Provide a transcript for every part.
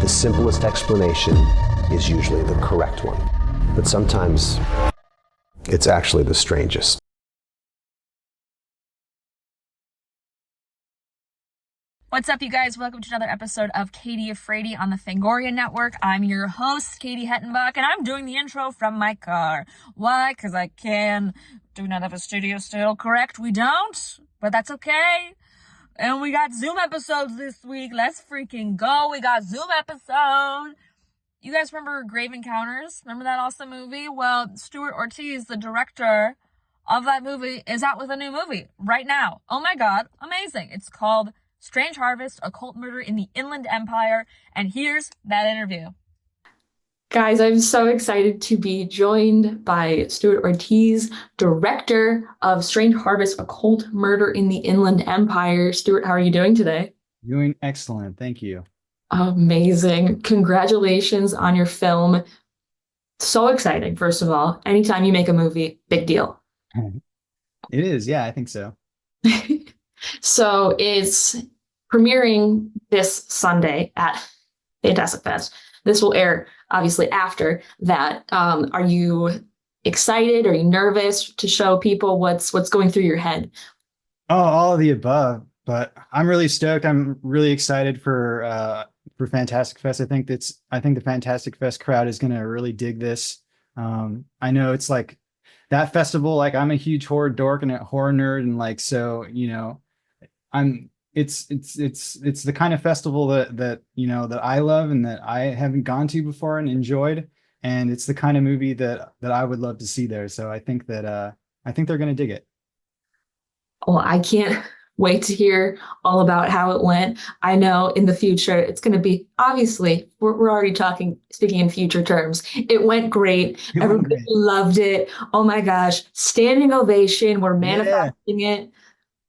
The simplest explanation is usually the correct one, but sometimes it's actually the strangest. What's up, you guys? Welcome to another episode of Katie Afraidy on the Fangoria Network. I'm your host, Katie Hettenbach, and I'm doing the intro from my car. Why? Because I can. Do not have a studio still. Correct? We don't, but that's okay. And we got Zoom episodes this week. Let's freaking go. We got Zoom episode. You guys remember Grave Encounters? Remember that awesome movie? Well, Stuart Ortiz, the director of that movie, is out with a new movie right now. Oh my God, amazing. It's called Strange Harvest, Occult Murder in the Inland Empire. And here's that interview. Guys, I'm so excited to be joined by Stuart Ortiz, director of Strange Harvest, Occult Murder in the Inland Empire. Stuart, how are you doing today? Doing excellent. Thank you. Amazing. Congratulations on your film. So exciting, first of all. Anytime you make a movie, big deal. It is. Yeah, I think so. So it's premiering this Sunday at Fantastic Fest. This will air obviously after that. Are you excited? Are you nervous to show people what's going through your head? Oh, all of the above. But I'm really stoked. I'm really excited for Fantastic Fest. I think the Fantastic Fest crowd is going to really dig this. I know it's like that festival. Like, I'm a huge horror dork and a horror nerd, and like, so it's the kind of festival that I love and that I haven't gone to before and enjoyed, and it's the kind of movie that I would love to see there. So I think they're going to dig it. Well, I can't wait to hear all about how it went. I know in the future it's going to be, obviously, we're already speaking in future terms. It went great. Everybody loved it. Oh my gosh, standing ovation. We're manifesting it.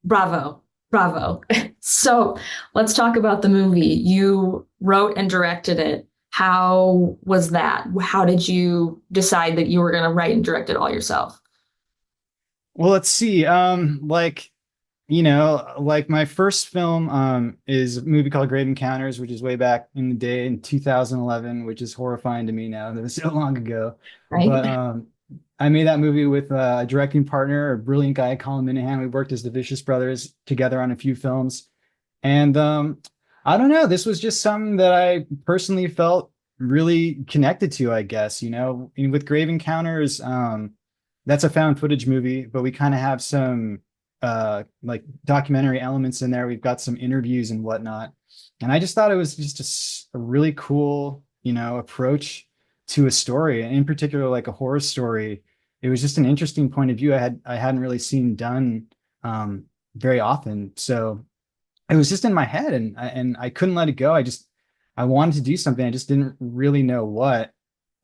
Bravo. Bravo. So let's talk about the movie. You wrote and directed it. How was that? How did you decide that you were going to write and direct it all yourself? Well, let's see. Like my first film is a movie called Grave Encounters, which is way back in the day in 2011, which is horrifying to me now. That was so long ago. Right. But I made that movie with a directing partner, a brilliant guy, Colin Minahan. We worked as the Vicious Brothers together on a few films. And I don't know, this was just something that I personally felt really connected to, I guess. With Grave Encounters, that's a found footage movie, but we kind of have some like documentary elements in there. We've got some interviews and whatnot. And I just thought it was just a really cool, approach to a story, and in particular, like a horror story. It was just an interesting point of view I hadn't really seen done very often. So it was just in my head, and I couldn't let it go. I wanted to do something. I just didn't really know what.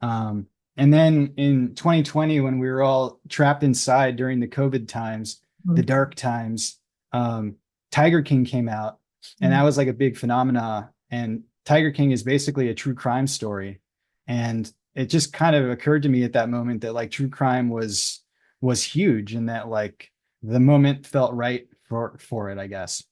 And then in 2020, when we were all trapped inside during the COVID times, the dark times, Tiger King came out, and that was like a big phenomena. And Tiger King is basically a true crime story. And it just kind of occurred to me at that moment that like true crime was huge, and that like the moment felt right for it, I guess.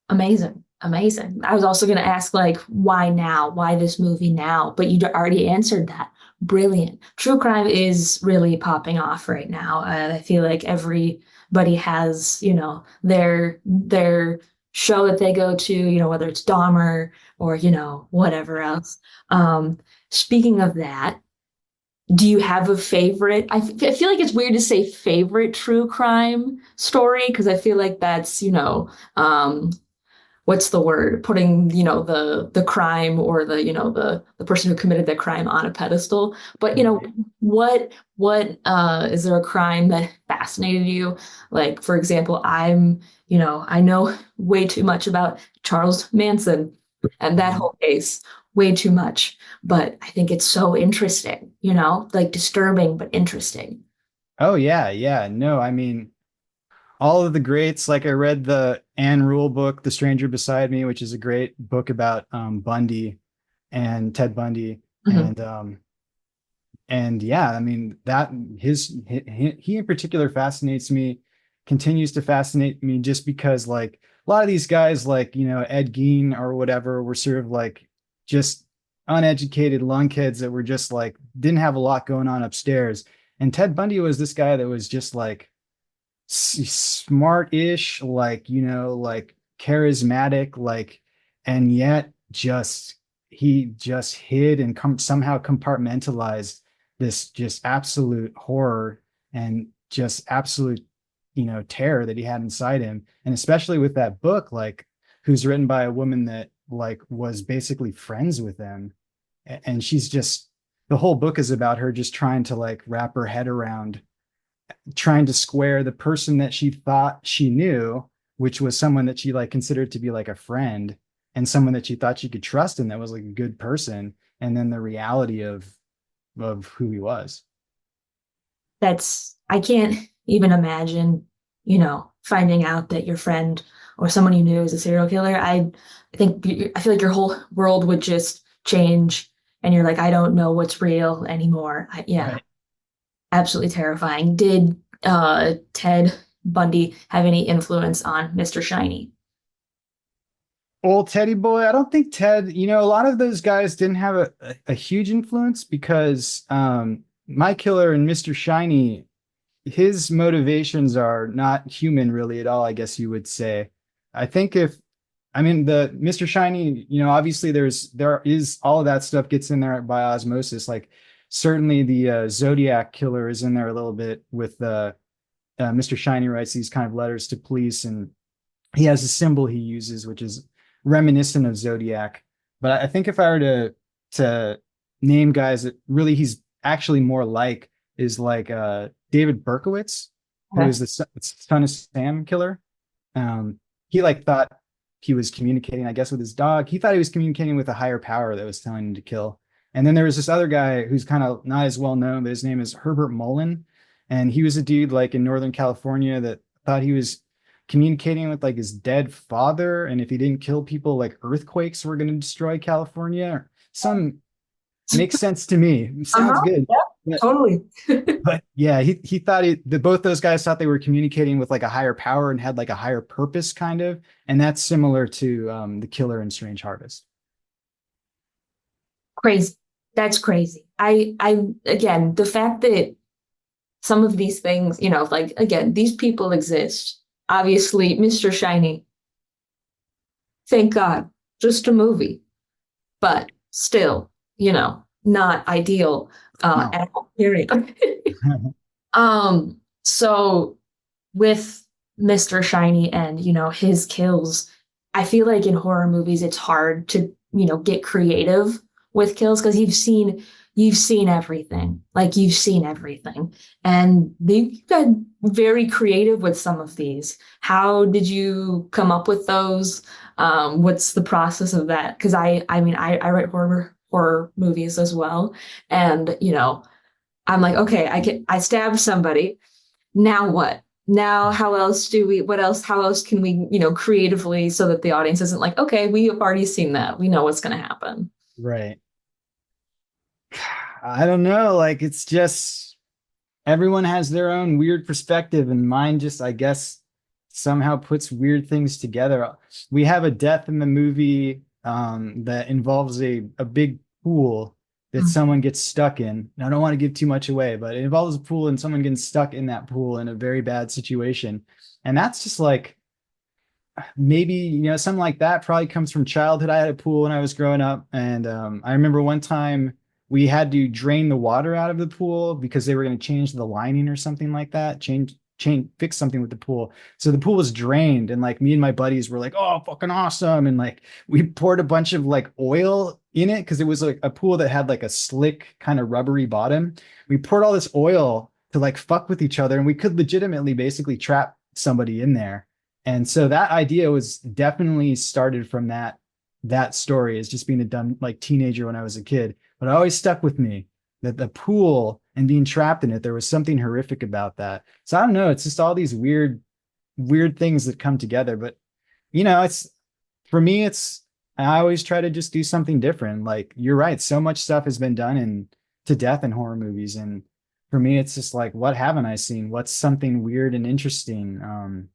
Amazing. Amazing. I was also going to ask, like, why now? Why this movie now? But you already answered that. Brilliant. True crime is really popping off right now. I feel like everybody has, their show that they go to, whether it's Dahmer or, whatever else. Speaking of that, do you have a favorite? I feel like it's weird to say favorite true crime story, because I feel like that's, what's the word? Putting, the crime or the person who committed the crime on a pedestal. But, what is there a crime that fascinated you? Like, for example, I know way too much about Charles Manson and that whole case, way too much. But I think it's so interesting, like disturbing, but interesting. Oh, yeah. Yeah. No, I mean, all of the greats. Like, I read the Anne Rule book, The Stranger Beside Me, which is a great book about Bundy and Ted Bundy. Mm-hmm. And yeah, I mean, that he in particular fascinates me, continues to fascinate me, just because like a lot of these guys like, Ed Gein or whatever were sort of like just uneducated lunkheads that were just like didn't have a lot going on upstairs. And Ted Bundy was this guy that was just like smart-ish, like, like charismatic, like, and yet just he just hid and somehow compartmentalized this just absolute horror and just absolute, terror that he had inside him. And especially with that book, like, who's written by a woman that like was basically friends with him. And she's just, the whole book is about her just trying to like wrap her head around trying to square the person that she thought she knew, which was someone that she like considered to be like a friend and someone that she thought she could trust and that was like a good person, and then the reality of who he was. I can't even imagine, finding out that your friend or someone you knew is a serial killer. I feel like your whole world would just change and you're like, I don't know what's real anymore. Yeah. Right. Absolutely terrifying. Did Ted Bundy have any influence on Mr. Shiny? Old Teddy boy, I don't think Ted, a lot of those guys didn't have a huge influence because My Killer and Mr. Shiny, his motivations are not human really at all, I guess you would say. I think the Mr. Shiny, obviously there is all of that stuff gets in there by osmosis. Like certainly the Zodiac killer is in there a little bit with Mr. Shiny writes these kind of letters to police, and he has a symbol he uses, which is reminiscent of Zodiac. But I think if I were to name guys that really he's actually more like is like David Berkowitz, who is the Son of Sam killer. He like thought he was communicating, I guess, with his dog. He thought he was communicating with a higher power that was telling him to kill. And then there was this other guy who's kind of not as well known, but his name is Herbert Mullen. And he was a dude like in Northern California that thought he was communicating with like his dead father. And if he didn't kill people, like earthquakes were going to destroy California. Or some makes sense to me. Sounds good. Yeah, totally. But yeah, he thought both those guys thought they were communicating with like a higher power and had like a higher purpose kind of. And that's similar to the killer in Strange Harvest. Crazy. That's crazy. I again, the fact that some of these things, like, again, these people exist. Obviously, Mr. Shiny, thank God, just a movie, but still, not ideal at all, period. So with Mr. Shiny and, his kills, I feel like in horror movies, it's hard to, get creative with kills because you've seen everything. Like you've seen everything. And they got very creative with some of these. How did you come up with those? What's the process of that? Because I write horror movies as well. And, I'm like, okay, I stabbed somebody. Now what? Now, how else can we, creatively so that the audience isn't like, okay, we have already seen that. We know what's going to happen. Right. I don't know. Like, it's just everyone has their own weird perspective, and mine just, I guess, somehow puts weird things together. We have a death in the movie that involves a big pool that someone gets stuck in. I don't want to give too much away, but it involves a pool and someone getting stuck in that pool in a very bad situation. And that's just like, maybe, something like that probably comes from childhood. I had a pool when I was growing up. And I remember one time we had to drain the water out of the pool because they were going to change the lining or something like that, fix something with the pool. So the pool was drained, and like me and my buddies were like, oh, fucking awesome. And like we poured a bunch of like oil in it because it was like a pool that had like a slick kind of rubbery bottom. We poured all this oil to like fuck with each other, and we could legitimately basically trap somebody in there. And so that idea was definitely started from that story, as just being a dumb like teenager when I was a kid. But it always stuck with me that the pool and being trapped in it, there was something horrific about that. So I don't know. It's just all these weird things that come together. But, it's, for me, I always try to just do something different. Like, you're right. So much stuff has been done to death in horror movies. And for me, it's just like, what haven't I seen? What's something weird and interesting?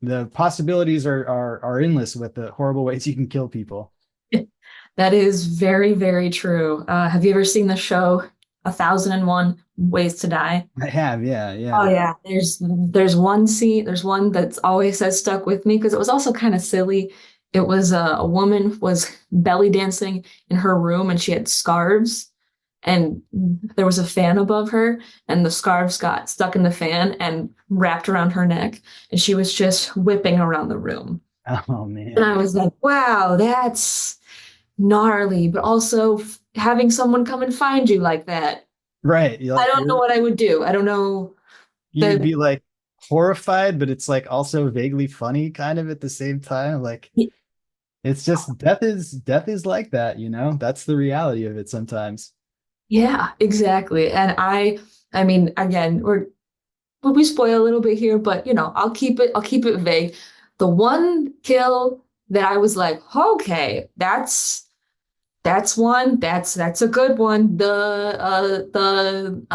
the possibilities are endless with the horrible ways you can kill people. That is very, very true. Have you ever seen the show 1001 Ways to Die? I have, yeah, Oh yeah. yeah, there's one scene, there's one that's always has stuck with me because it was also kind of silly. It was a woman was belly dancing in her room and she had scarves and there was a fan above her and the scarves got stuck in the fan and wrapped around her neck and she was just whipping around the room. Oh And man. I was like, wow, that's gnarly, but also having someone come and find you like that. Right. You're I like don't know what I would do. I don't know you'd the be like horrified, but it's like also vaguely funny kind of at the same time. Like it's just death is like that, you know? That's the reality of it sometimes. yeah, exactly. And I mean, again, we spoil a little bit here, but I'll keep it vague. The one kill that I was like, okay, that's one, that's a good one. The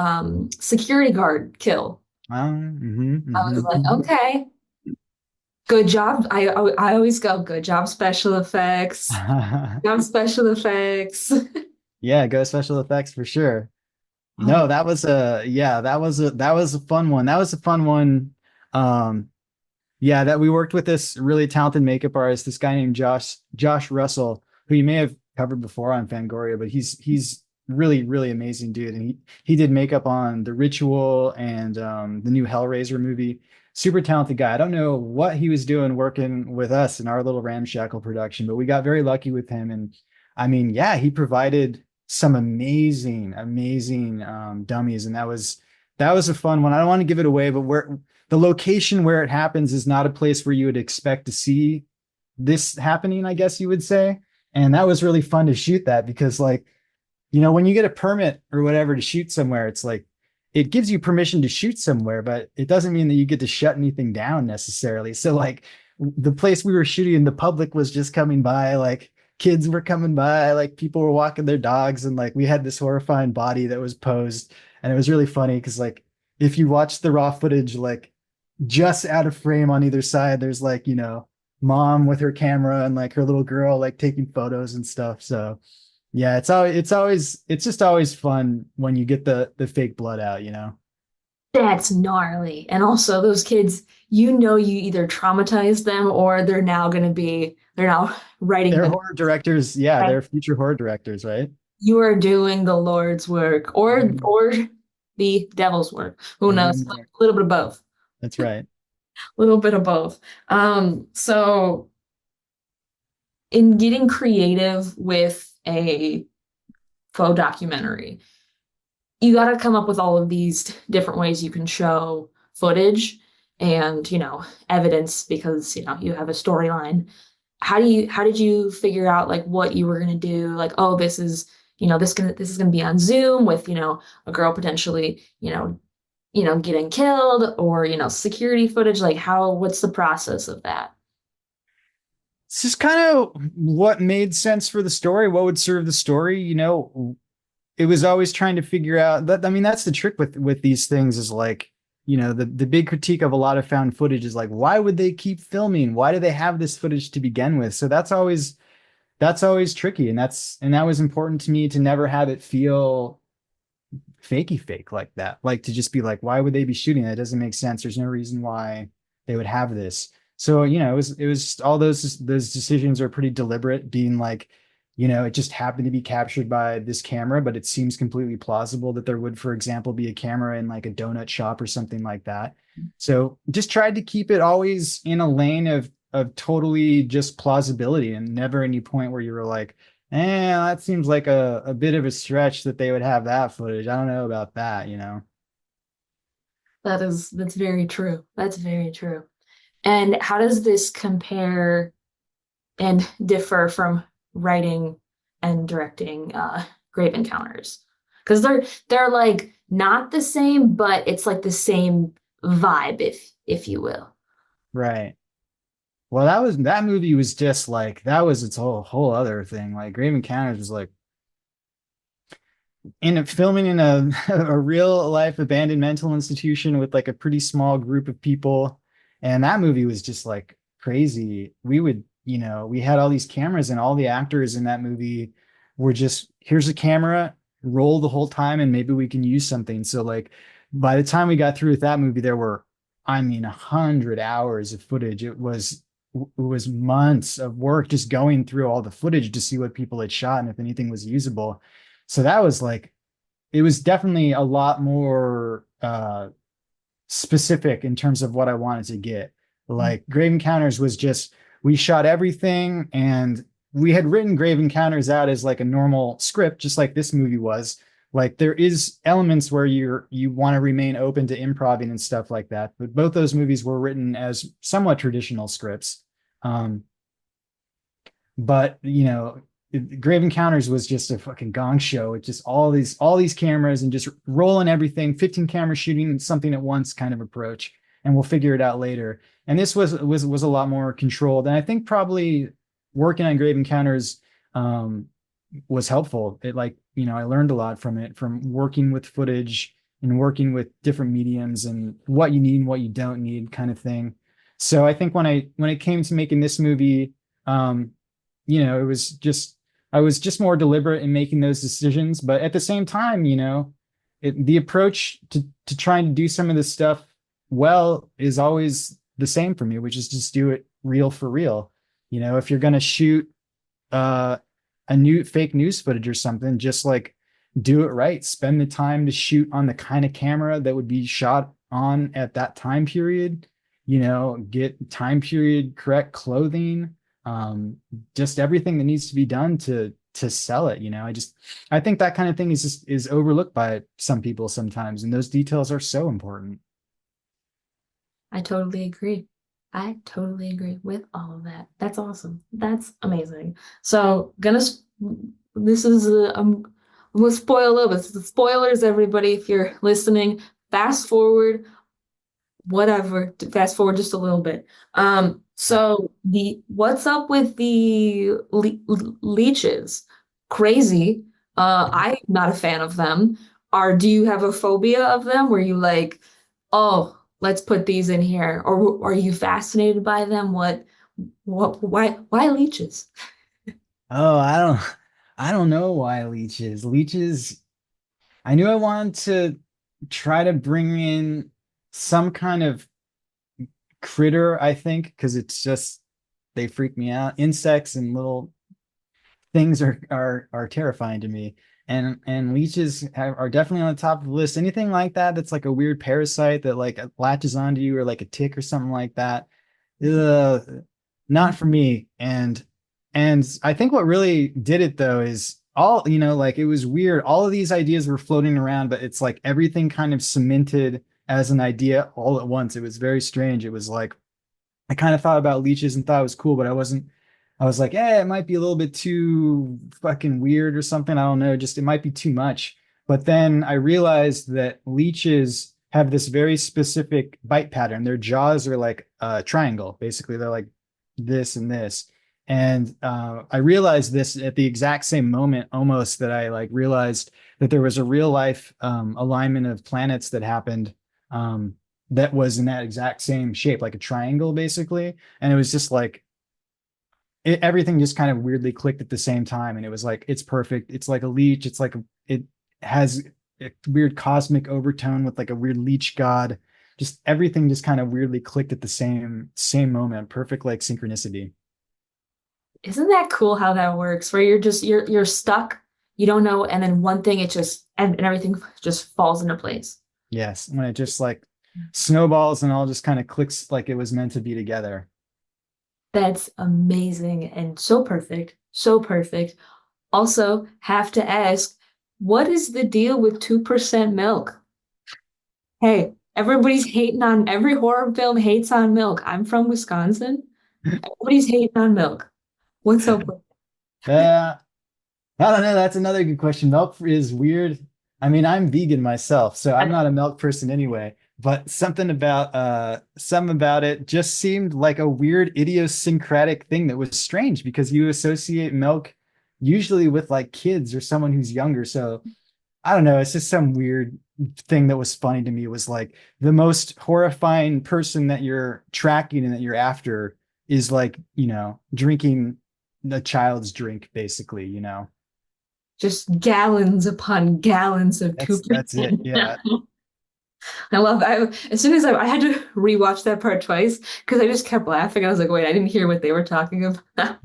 security guard kill. I was like, okay, good job. I always go, good job, special effects. Job special effects. Yeah, go special effects for sure. No, Oh, that was a yeah, that was a fun one. That was a fun one. Um, yeah, that we worked with this really talented makeup artist, this guy named Josh Russell, who you may have covered before on Fangoria, but he's really really amazing dude, and he did makeup on The Ritual and the new Hellraiser movie. Super talented guy. I don't know what he was doing working with us in our little ramshackle production, but we got very lucky with him, and I mean, yeah, he provided some amazing dummies, and that was a fun one. I don't want to give it away, but where the location where it happens is not a place where you would expect to see this happening, I guess you would say. And that was really fun to shoot that because, like, when you get a permit or whatever to shoot somewhere, it's like it gives you permission to shoot somewhere, but it doesn't mean that you get to shut anything down necessarily. So, like, the place we were shooting, the public was just coming by, like, kids were coming by, like, people were walking their dogs, and like, we had this horrifying body that was posed. And it was really funny because, like, if you watch the raw footage, like, just out of frame on either side, there's like, mom with her camera and like her little girl like taking photos and stuff. So yeah, it's just always fun when you get the fake blood out. that's gnarly. And also those kids, you either traumatize them or they're now writing They're the horror directors, yeah, right? they're future horror directors, right? You are doing the Lord's work or the devil's work. Who knows? A Mhm. little bit of both. That's right. A little bit of both. So in getting creative with a faux documentary, you got to come up with all of these different ways you can show footage and evidence because you have a storyline. How did you figure out like what you were going to do, like, oh, this is this is going to be on Zoom with a girl potentially getting killed, or security footage, like what's the process of that? It's just kind of what made sense for the story, what would serve the story. It was always trying to figure out that. I mean, that's the trick with these things is like, the big critique of a lot of found footage is like, why would they keep filming? Why do they have this footage to begin with? So that's always tricky. And that was important to me to never have it feel fakey fake like that. Like to just be like, why would they be shooting that? It doesn't make sense. There's no reason why they would have this. So, it was all those decisions are pretty deliberate, being like, it just happened to be captured by this camera, but it seems completely plausible that there would, for example, be a camera in like a donut shop or something like that. So just tried to keep it always in a lane of totally just plausibility, and never any point where you were like, that seems like a bit of a stretch that they would have that footage. I don't know about that. That's very true. That's very true. And how does this compare and differ from writing and directing Grave Encounters? Because they're like not the same, but it's like the same vibe, if you will. Right. Well, that movie was just like that was its whole other thing. Like Grave Encounters was like filming in a a real life abandoned mental institution with like a pretty small group of people. And that movie was just like crazy. We would, we had all these cameras, and all the actors in that movie were just, here's a camera, roll the whole time, and maybe we can use something. So like by the time we got through with that movie, there were, 100 hours of footage. It was months of work just going through all the footage to see what people had shot and if anything was usable. So that was like, it was definitely a lot more specific in terms of what I wanted to get. Like Grave Encounters was just, we shot everything, and we had written Grave Encounters out as like a normal script, just like this movie was. Like there is elements where you want to remain open to improvising and stuff like that. But both those movies were written as somewhat traditional scripts. But Grave Encounters was just a fucking gong show. It's just all these cameras and just rolling everything, 15 cameras shooting something at once kind of approach, and we'll figure it out later. And this was a lot more controlled. And I think probably working on Grave Encounters was helpful. It I learned a lot from it, from working with footage and working with different mediums and what you need and what you don't need kind of thing. So I think when it came to making this movie, it was just, I was just more deliberate in making those decisions. But at the same time, the approach to trying to do some of this stuff well is always the same for me, which is just do it real for real. If you're going to shoot a new fake news footage or something, just like do it right. Spend the time to shoot on the kind of camera that would be shot on at that time period. Get time period correct clothing, just everything that needs to be done to sell it. I think that kind of thing is overlooked by some people sometimes, and those details are so important. I totally agree. I totally agree with all of that. That's awesome. That's amazing. So this is I'm gonna spoil a little bit. Spoilers, everybody, if you're listening, fast forward just a little bit. So what's up with the leeches? Crazy. I'm not a fan of them. Do you have a phobia of them? Were you like, oh, let's put these in here, or are you fascinated by them? Why leeches? Oh, I don't know why leeches. Leeches, I knew I wanted to try to bring in some kind of critter, I think, because it's just, they freak me out. Insects and little things are terrifying to me. And leeches are definitely on the top of the list. Anything like that's like a weird parasite that like latches onto you, or like a tick or something like that. Not for me. And I think what really did it though is it was weird. All of these ideas were floating around, but it's like everything kind of cemented as an idea all at once. It was very strange. It was like, I kind of thought about leeches and thought it was cool, but I was like, it might be a little bit too fucking weird or something. I don't know. Just, it might be too much. But then I realized that leeches have this very specific bite pattern. Their jaws are like a triangle. Basically, they're like this and this. And I realized this at the exact same moment almost that I like realized that there was a real life alignment of planets that happened that was in that exact same shape, like a triangle, basically. And it was just like, everything just kind of weirdly clicked at the same time. And it was like, it's perfect. It's like a leech. It's like, it has a weird cosmic overtone with like a weird leech god. Just everything just kind of weirdly clicked at the same moment. Perfect, like synchronicity. Isn't that cool how that works? Where you're stuck, you don't know, and then one thing, and everything just falls into place. Yes, when it just like snowballs and all just kind of clicks like it was meant to be together. That's amazing and so perfect. So perfect. Also, have to ask, what is the deal with 2% milk? Hey, everybody's hating on, every horror film hates on milk. I'm from Wisconsin. Everybody's hating on milk. What's up with I don't know. That's another good question. Milk is weird. I mean, I'm vegan myself, so I'm not a milk person anyway. But something about it just seemed like a weird idiosyncratic thing that was strange, because you associate milk usually with like kids or someone who's younger. So I don't know. It's just some weird thing that was funny to me was like the most horrifying person that you're tracking and that you're after is like, drinking a child's drink, basically, Just gallons upon gallons of That's it. 2%. Yeah. I love that. As soon as I had to rewatch that part twice because I just kept laughing. I was like, wait, I didn't hear what they were talking about.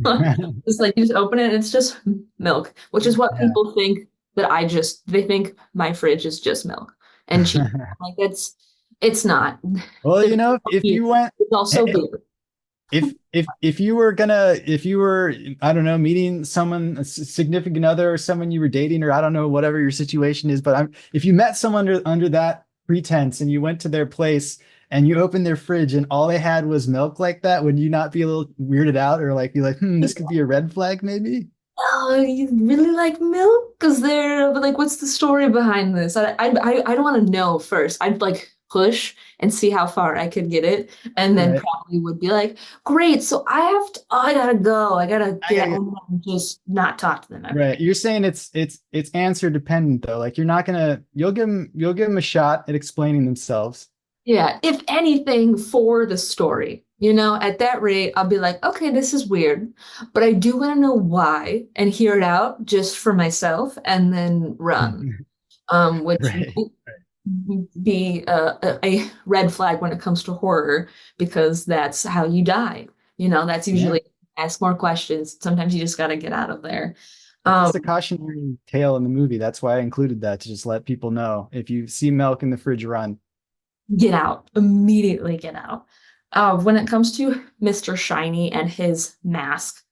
It's like you just open it and it's just milk, which is what Yeah. people think they think my fridge is just milk and cheese. Like it's not. Well, The if you went, It's also beer. if you were I don't know, meeting someone, a significant other, or someone you were dating, or I don't know, whatever your situation is, but if you met someone under that pretense and you went to their place and you opened their fridge and all they had was milk like that, would you not be a little weirded out, or like be like, this could be a red flag maybe? Oh, you really like milk? Because they're like, what's the story behind this? I'd want to know first. I'd like push and see how far I could get it, and then Right. probably would be like, great. So I gotta go. I gotta get home and just not talk to them ever Right. again. You're saying it's answer dependent though. Like you're not gonna you'll give them a shot at explaining themselves. Yeah, if anything, for the story. At that rate, I'll be like, okay, this is weird, but I do want to know why and hear it out just for myself and then run. Which Right. might be a red flag when it comes to horror because that's how you die. That's Yeah. usually ask more questions. Sometimes you just got to get out of there. It's Um, the cautionary tale in the movie. That's why I included that, to just let people know if you see milk in the fridge, run. get out, immediately get out. When it comes to Mr. Shiny and his mask,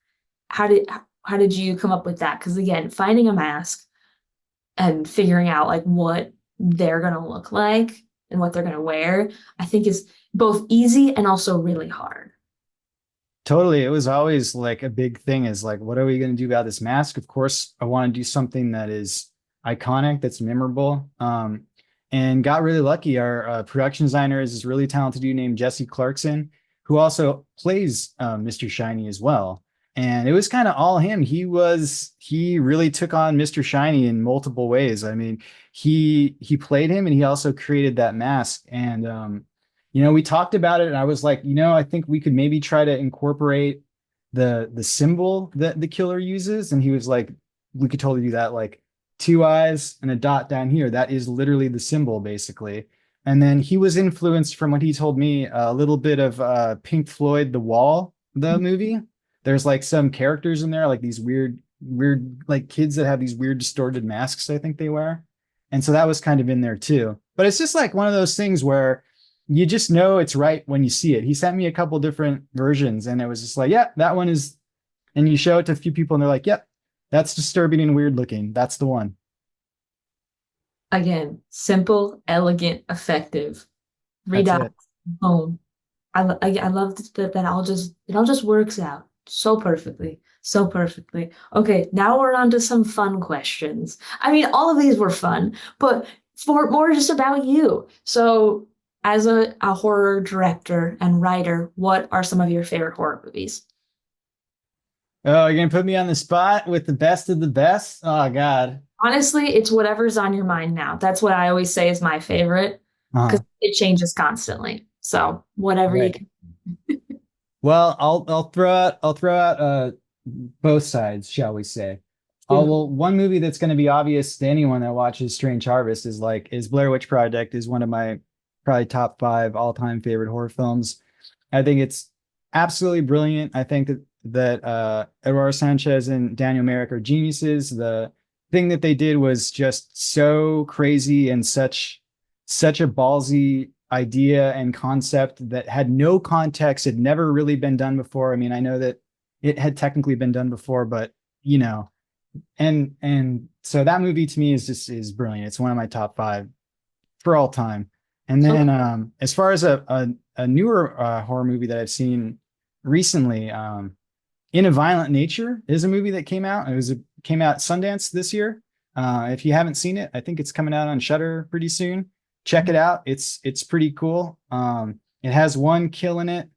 how did you come up with that? Because again, finding a mask and figuring out like what they're gonna look like and what they're gonna wear, I think is both easy and also really hard. Totally. It was always like a big thing, is like, what are we going to do about this mask? Of course, I want to do something that is iconic, that's memorable. And got really lucky. Our production designer is this really talented dude named Jesse Clarkson, who also plays Mr. Shiny as well. And it was kind of all him. He really took on Mr. Shiny in multiple ways. I mean, he played him and he also created that mask. And we talked about it, and I was like, I think we could maybe try to incorporate the symbol that the killer uses. And he was like, we could totally do that, like 2 eyes and a dot down here. That is literally the symbol, basically. And then he was influenced, from what he told me, a little bit of Pink Floyd, The Wall, the movie. There's like some characters in there, like these weird, like kids that have these weird distorted masks, I think they wear. And so that was kind of in there too. But it's just like one of those things where you just know it's right when you see it. He sent me a couple different versions, and it was just like, yeah, that one is. And you show it to a few people, and they're like, yep, that's disturbing and weird looking. That's the one. Again, simple, elegant, effective. Three That's dots, it. boom. I love that it all just works out so perfectly. So perfectly. Okay, now we're on to some fun questions. I mean, all of these were fun, but for more just about you. So, as a horror director and writer, what are some of your favorite horror movies? Oh, you're gonna put me on the spot with the best of the best? Oh God. Honestly, it's whatever's on your mind now. That's what I always say is my favorite because Uh-huh. it changes constantly. So, whatever you Right. can. Well, I'll throw out both sides, shall we say. Oh, Do. well, one movie that's going to be obvious to anyone that watches Strange Harvest is Blair Witch Project, is one of my probably top 5 all-time favorite horror films. I think it's absolutely brilliant. I think that Eduardo Sanchez and Daniel Merrick are geniuses. The thing that they did was just so crazy, and such a ballsy idea and concept that had no context, had never really been done before. I mean, I know that it had technically been done before, but and so that movie to me is brilliant. It's one of my top 5 for all time. And Okay. then as far as a newer horror movie that I've seen recently, In a Violent Nature is a movie that came out Sundance this year. If you haven't seen it, I think it's coming out on Shudder pretty soon. Check it out. It's pretty cool. It has one kill in it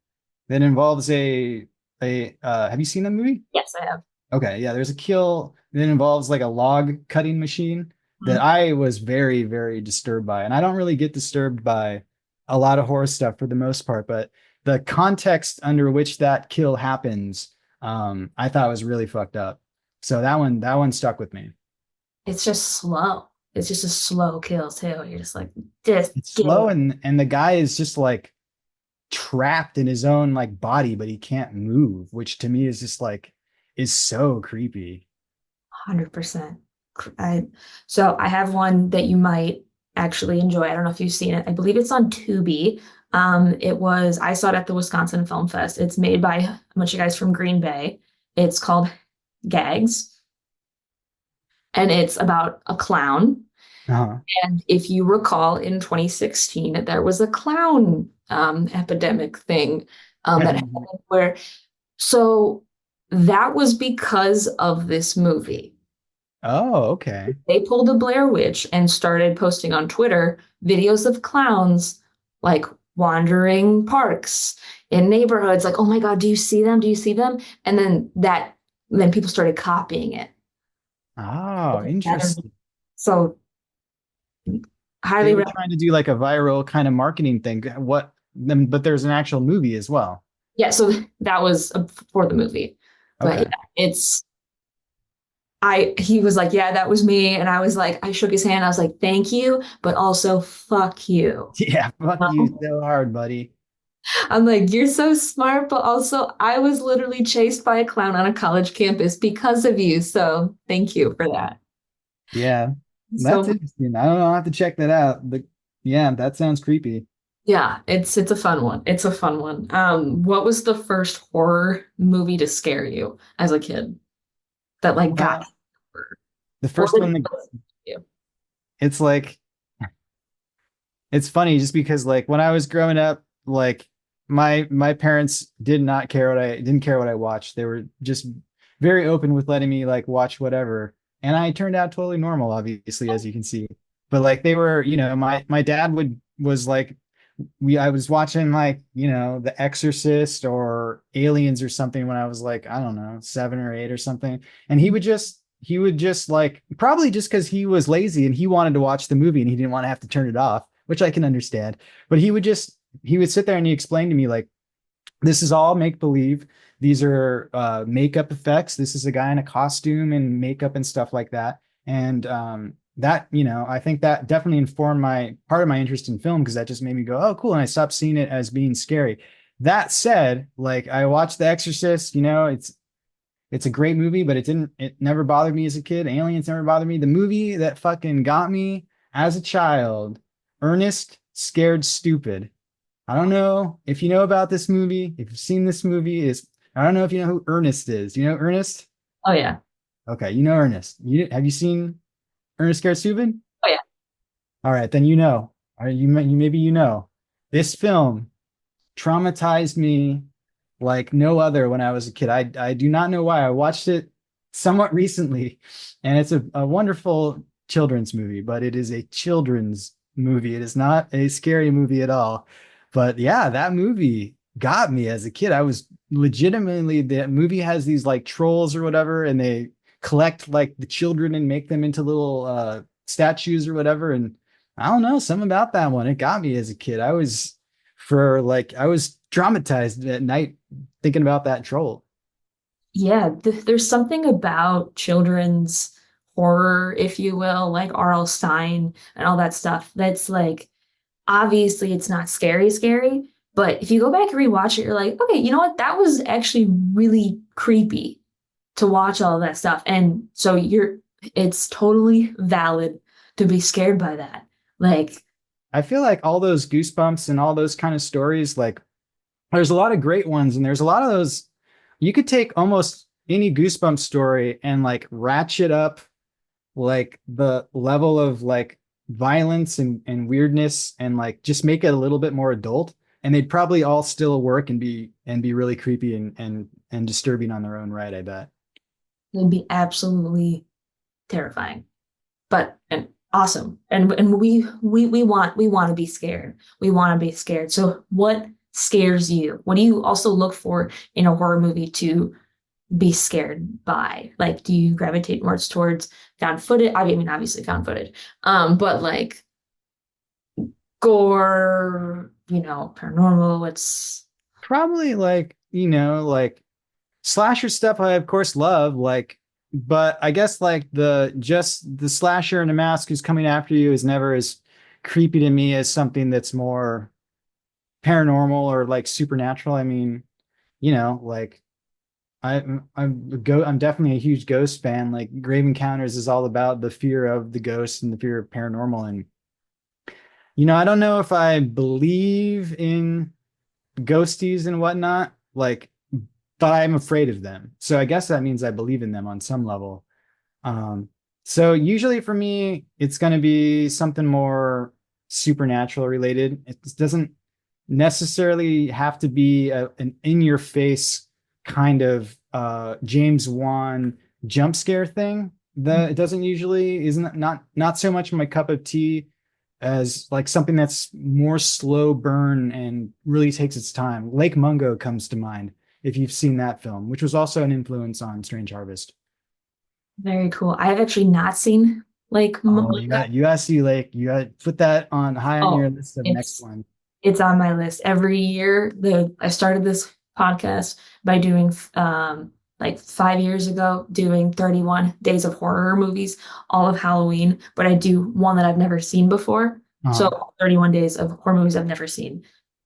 that involves a have you seen the movie? Yes, I have. Okay, yeah, there's a kill that involves like a log cutting machine. that I was very, very disturbed by. And I don't really get disturbed by a lot of horror stuff for the most part, but the context under which that kill happens, I thought was really fucked up. So that one stuck with me. It's just slow. It's just a slow kill too. You're just like, just It's get slow, it. and the guy is just like trapped in his own like body, but he can't move, which to me is just like is so creepy. 100%. So I have one that you might actually enjoy. I don't know if you've seen it. I believe it's on Tubi. I saw it at the Wisconsin Film Fest. It's made by a bunch of guys from Green Bay. It's called Gags, and it's about a clown. Uh-huh. And if you recall, in 2016, there was a clown epidemic thing that happened where, so that was because of this movie. Oh, okay. They pulled a Blair Witch and started posting on Twitter videos of clowns like wandering parks in neighborhoods, like, oh my God, do you see them? Do you see them? And then people started copying it. Oh, interesting. So highly They were recommend. trying to do like a viral kind of marketing thing. But there's an actual movie as well. Yeah, so that was for the movie. But Okay. yeah, he was like, yeah, that was me. And I was like, I shook his hand. I was like, thank you, but also fuck you. Yeah, fuck you so hard, buddy. I'm like, you're so smart, but also I was literally chased by a clown on a college campus because of you. So thank you for that. Yeah, that's So interesting. I don't know. I'll have to check that out. But yeah, that sounds creepy. yeah, it's a fun one. It's a fun one. What was the first horror movie to scare you as a kid that like Uh, got you? the Or first one, did it scare you? it's like it's funny just because like when I was growing up, like my parents didn't care what I watched. They were just very open with letting me like watch whatever. And I turned out totally normal, obviously, as you can see. But like they were, my dad was like I was watching like, The Exorcist or Aliens or something when I was like, I don't know, 7 or 8 or something. And he would just like probably just because he was lazy and he wanted to watch the movie and he didn't want to have to turn it off, which I can understand. But he would sit there and he explained to me like, this is all make believe. These are makeup effects. This is a guy in a costume and makeup and stuff like that. And I think that definitely informed my part of my interest in film because that just made me go, oh, cool. And I stopped seeing it as being scary. That said, like I watched The Exorcist, it's a great movie, but it never bothered me as a kid. Aliens never bothered me. The movie that fucking got me as a child, Ernest Scared Stupid. I don't know if you know about this movie, if you've seen this movie, I don't know if you know who Ernest is. You know Ernest? Oh yeah. Okay, you know Ernest. Have you seen Ernest Scared Stupid? Oh yeah. All right, then you know. Or maybe you know. This film traumatized me like no other when I was a kid. I do not know why. I watched it somewhat recently, and it's a wonderful children's movie, but it is a children's movie. It is not a scary movie at all. But yeah, that movie got me as a kid. I was legitimately, the movie has these like trolls or whatever, and they collect like the children and make them into little statues or whatever. And I don't know, something about that one. It got me as a kid. I was traumatized at night thinking about that troll. Yeah, there's something about children's horror, if you will, like R.L. Stein and all that stuff. That's like, obviously it's not scary, scary, but if you go back and rewatch it, you're like, okay, you know what? That was actually really creepy to watch all of that stuff. And so it's totally valid to be scared by that. Like, I feel like all those goosebumps and all those kind of stories, like there's a lot of great ones, and there's a lot of those. You could take almost any goosebump story and like ratchet up like the level of like violence and weirdness and like just make it a little bit more adult, and they'd probably all still work and be really creepy and disturbing on their own right, I bet. it'd be absolutely terrifying, but and awesome. And we want to be scared. We want to be scared. So what scares you? What do you also look for in a horror movie to be scared by? Like, do you gravitate more towards found footage? I mean, obviously found footage, but like gore, paranormal. What's Probably like, like slasher stuff I of course love, like, but I guess like the slasher in a mask who's coming after you is never as creepy to me as something that's more paranormal or like supernatural. I mean, like I'm definitely a huge ghost fan. Like Grave Encounters is all about the fear of the ghost and the fear of paranormal. And I don't know if I believe in ghosties and whatnot, like, but I'm afraid of them. So I guess that means I believe in them on some level. Um, so usually for me, it's going to be something more supernatural related. It doesn't necessarily have to be an in-your-face kind of James Wan jump scare thing. It doesn't usually isn't not so much my cup of tea as like something that's more slow burn and really takes its time. Lake Mungo comes to mind if you've seen that film, which was also an influence on Strange Harvest. very cool. I have actually not seen like Oh, you gotta see Lake. You gotta put that on high on your oh, list of next it's one. it's on my list every year. I started this podcast by doing like 5 years ago, doing 31 days of horror movies, all of Halloween, but I do one that I've never seen before. Uh, So 31 days of horror movies I've never seen.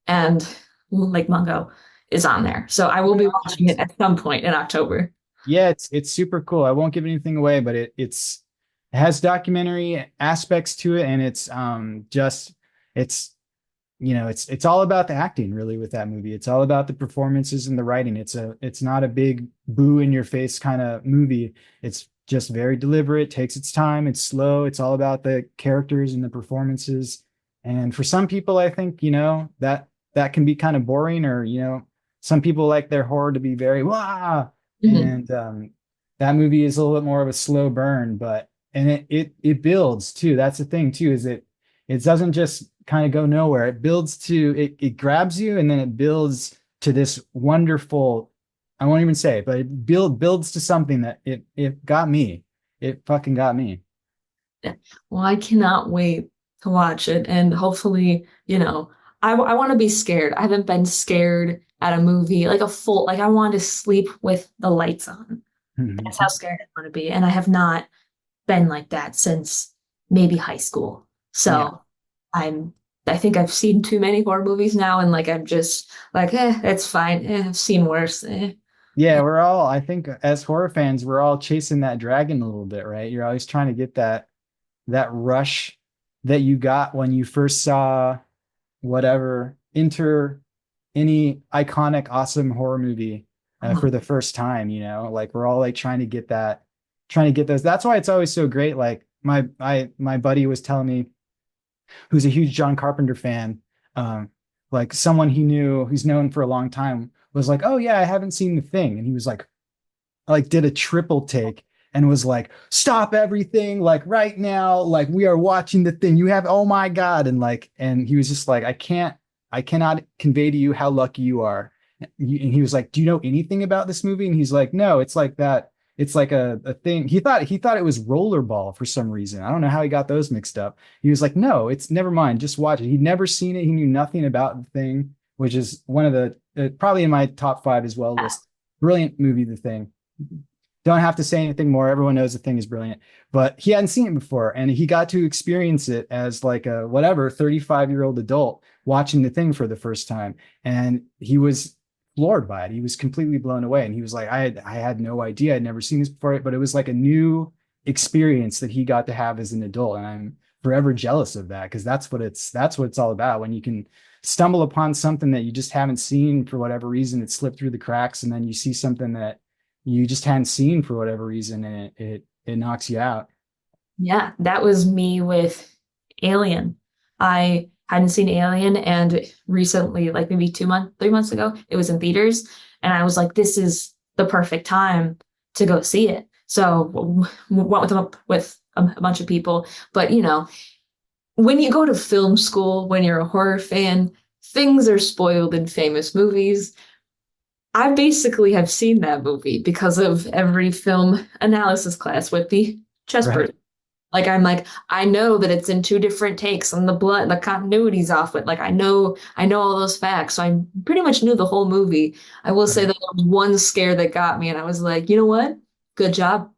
And Lake Mungo is on there. So I will be watching it at some point in October. yeah, it's super cool. I won't give anything away, but it has documentary aspects to it, and it's it's all about the acting really with that movie. It's all about the performances and the writing. It's not a big boo in your face kind of movie. It's just very deliberate, takes its time, it's slow. It's all about the characters and the performances. And for some people, I think, that can be kind of boring, or, some people like their horror to be very wah. Mhm. And that movie is a little bit more of a slow burn, but and it builds too. That's the thing too, is it doesn't just kind of go nowhere. It builds to it grabs you, and then it builds to this wonderful, I won't even say it, but it builds to something that it got me. It fucking got me. Well, I cannot wait to watch it. And hopefully, I want to be scared. I haven't been scared at a movie, like like I want to sleep with the lights on. That's how scared I want to be. And I have not been like that since maybe high school. Yeah. So I think I've seen too many horror movies now. And like, I'm just like, it's fine. I've seen worse. Yeah, I think as horror fans, we're all chasing that dragon a little bit, right? You're always trying to get that rush that you got when you first saw whatever enter any iconic awesome horror movie for the first time, like we're all like trying to get those. That's why it's always so great. Like my buddy was telling me, who's a huge John Carpenter fan, like someone he knew who's known for a long time was like, oh yeah, I haven't seen The Thing. And he was like did a triple take and was like, stop everything, like right now, like we are watching The Thing. You have, oh my God. And he was just like, I cannot convey to you how lucky you are. And he was like, do you know anything about this movie? And he's like, no, it's like that. It's like a thing. He thought it was rollerball for some reason. I don't know how he got those mixed up. He was like, no, it's never mind. Just watch it. He'd never seen it. He knew nothing about The Thing, which is one of the probably in my top 5 as well list. Brilliant movie, The Thing. Don't have to say anything more. Everyone knows The Thing is brilliant, but he hadn't seen it before, and he got to experience it as like a 35-year-old adult watching The Thing for the first time, and he was floored by it. He was completely blown away, and he was like, I had no idea. I'd never seen this before, but it was like a new experience that he got to have as an adult, and I'm forever jealous of that, because that's what it's all about. When you can stumble upon something that you just haven't seen for whatever reason, it slipped through the cracks, and then you see something that you just hadn't seen for whatever reason, and it knocks you out. Yeah, that was me with Alien. I hadn't seen Alien, and recently, like maybe 3 months ago, it was in theaters, and I was like, this is the perfect time to go see it. So went with a bunch of people. But when you go to film school, when you're a horror fan, things are spoiled in famous movies. I basically have seen that movie because of every film analysis class with the chess Right. person. Like, I'm like, I know that it's in two different takes and the continuity's off it. Like, I know all those facts. So I pretty much knew the whole movie. I will say Right. that there was one scare that got me, and I was like, you know what? Good job.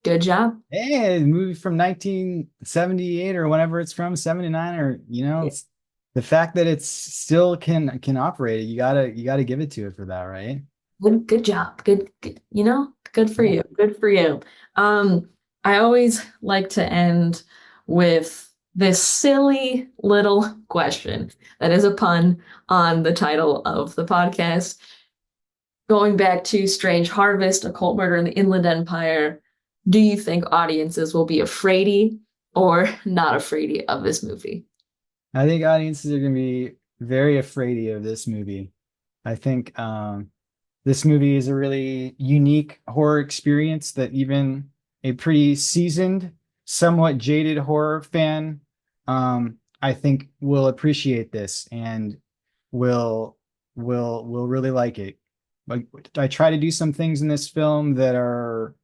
Good job. Hey, the movie from 1978 or whenever it's from, 79, or it's the fact that it's still can operate. You gotta give it to it for that, right? Good job. Good, good for Yeah. you. Good for you. I always like to end with this silly little question that is a pun on the title of the podcast. Going back to Strange Harvest, Occult Murder in the Inland Empire, do you think audiences will be afraidy or not afraidy of this movie? I think audiences are going to be very afraid of this movie. I think this movie is a really unique horror experience that even a pretty seasoned, somewhat jaded horror fan, I think will appreciate this and will really like it. Like, I try to do some things in this film that are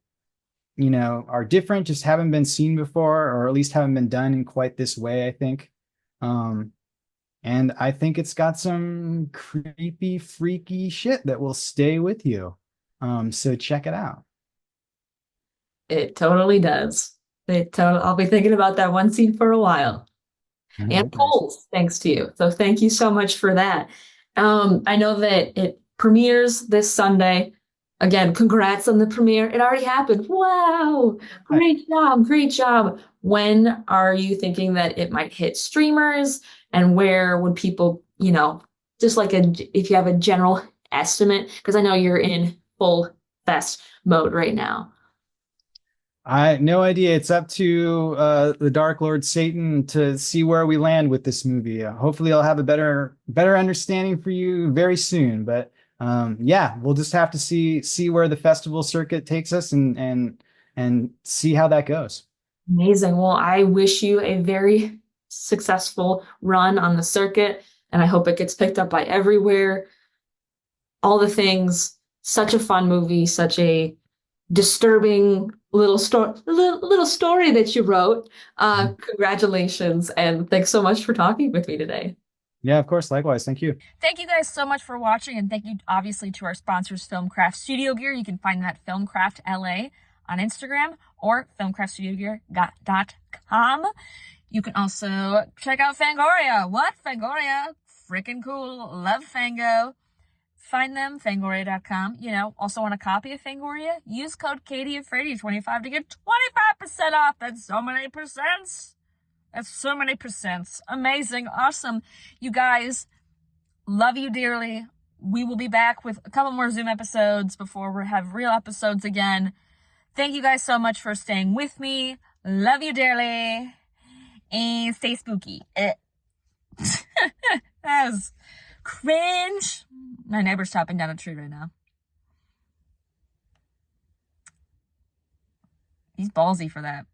different, just haven't been seen before, or at least haven't been done in quite this way, I think. And I think it's got some creepy, freaky shit that will stay with you. So check it out. It totally does. I'll be thinking about that one scene for a while. And Nice. polls, thanks to you. So thank you so much for that. I know that it premieres this Sunday. Again, congrats on the premiere. It already happened. Wow. Great job. Great job. When are you thinking that it might hit streamers? And where would people, just like if you have a general estimate, because I know you're in full fest mode right now. I no idea. It's up to the Dark Lord Satan to see where we land with this movie. Hopefully, I'll have a better understanding for you very soon. But yeah, we'll just have to see where the festival circuit takes us and see how that goes. Amazing. Well, I wish you a very successful run on the circuit, and I hope it gets picked up by everywhere. All the things. Such a fun movie. Such a disturbing little story that you wrote. Congratulations, and thanks so much for talking with me today. Yeah, of course. Likewise. Thank you. Thank you guys so much for watching, and thank you obviously to our sponsors, Filmcraft Studio Gear. You can find them at Filmcraft LA on Instagram or filmcraftstudiogear.com. You can also check out Fangoria. What? Fangoria? Freaking cool. Love Fango. Find them, fangoria.com. Also want a copy of Fangoria? Use code Katie Afraidy 25 to get 25% off. That's so many percents. That's so many percents. Amazing. Awesome. You guys, love you dearly. We will be back with a couple more Zoom episodes before we have real episodes again. Thank you guys so much for staying with me. Love you dearly. And stay spooky. That was cringe. My neighbor's chopping down a tree right now. He's ballsy for that.